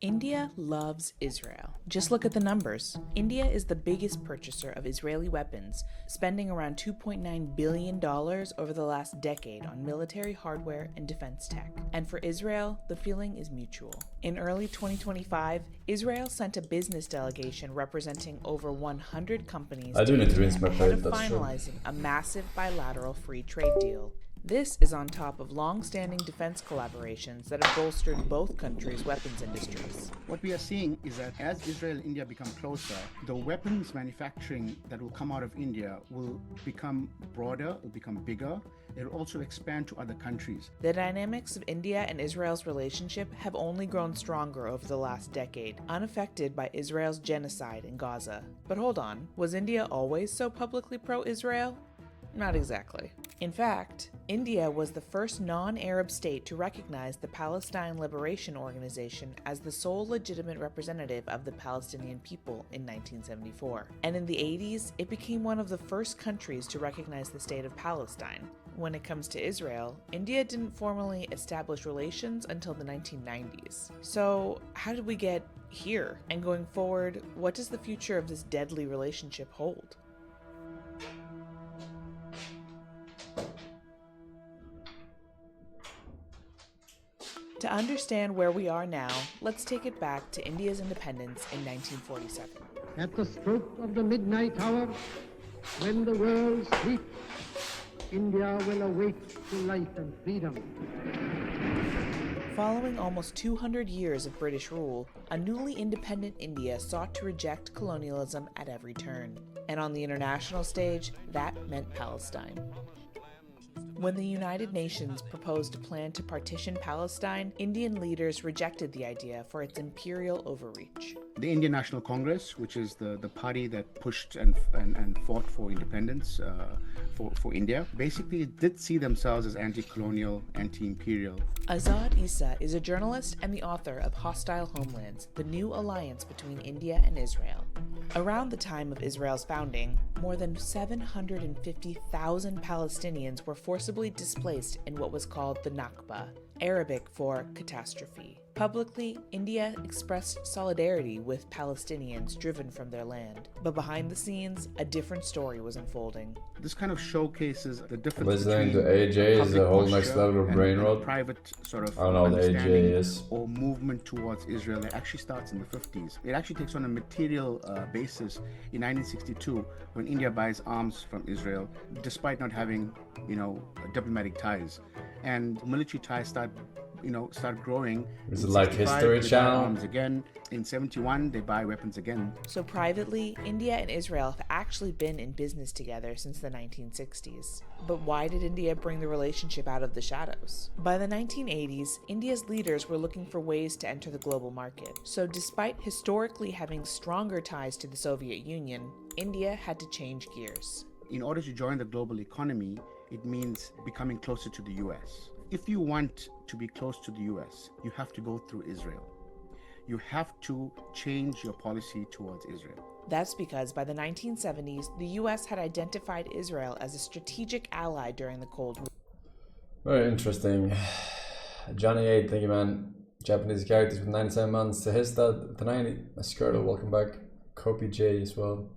India loves Israel. Just look at the numbers. India is the biggest purchaser of Israeli weapons, spending around $2.9 billion over the last decade on military hardware and defense tech. And for Israel, the feeling is mutual. In early 2025, Israel sent a business delegation representing over 100 companies I do need to rinse my ahead plate, of that's true. finalizing a massive bilateral free trade deal. This is on top of long-standing defense collaborations that have bolstered both countries' weapons industries. What we are seeing is that as Israel and India become closer, the weapons manufacturing that will come out of India will become broader, will become bigger. It will also expand to other countries. The dynamics of India and Israel's relationship have only grown stronger over the last decade, unaffected by Israel's genocide in Gaza. But hold on, was India always so publicly pro-Israel? Not exactly. In fact, India was the first non-Arab state to recognize the Palestine Liberation Organization as the sole legitimate representative of the Palestinian people in 1974. And in the 80s, it became one of the first countries to recognize the state of Palestine. When it comes to Israel, India didn't formally establish relations until the 1990s. So, how did we get here? And going forward, what does the future of this deadly relationship hold? To understand where we are now, let's take it back to India's independence in 1947. At the stroke of the midnight hour, when the world sleeps, India will awake to life and freedom. Following almost 200 years of British rule, a newly independent India sought to reject colonialism at every turn. And on the international stage, that meant Palestine. When the United Nations proposed a plan to partition Palestine, Indian leaders rejected the idea for its imperial overreach. The Indian National Congress, which is the party that pushed and fought for independence for India, basically did see themselves as anti-colonial, anti-imperial. Azad Issa is a journalist and the author of Hostile Homelands, the new alliance between India and Israel. Around the time of Israel's founding, more than 750,000 Palestinians were forcibly displaced in what was called the Nakba, Arabic for catastrophe. Publicly, India expressed solidarity with Palestinians driven from their land. But behind the scenes, a different story was unfolding. This kind of showcases the difference Listening between to AJ is a whole next level of brain rot. Private sort of I don't know what AJ understanding is. or movement towards Israel that actually starts in the 50s. It actually takes on a material basis in 1962 when India buys arms from Israel, despite not having, diplomatic ties, and military ties start growing. Is In it like 65, History they buy Channel? arms again. In 71, they buy weapons again. So privately, India and Israel have actually been in business together since the 1960s. But why did India bring the relationship out of the shadows? By the 1980s, India's leaders were looking for ways to enter the global market. So despite historically having stronger ties to the Soviet Union, India had to change gears. In order to join the global economy, it means becoming closer to the US. If you want to be close to the US, you have to go through Israel. You have to change your policy towards Israel. That's because by the 1970s, the US had identified Israel as a strategic ally during the Cold War. Very interesting. Johnny 8, thank you, man. Japanese characters with 97 months to his dad, the 90. Skirtle, welcome back. Kopi J as well.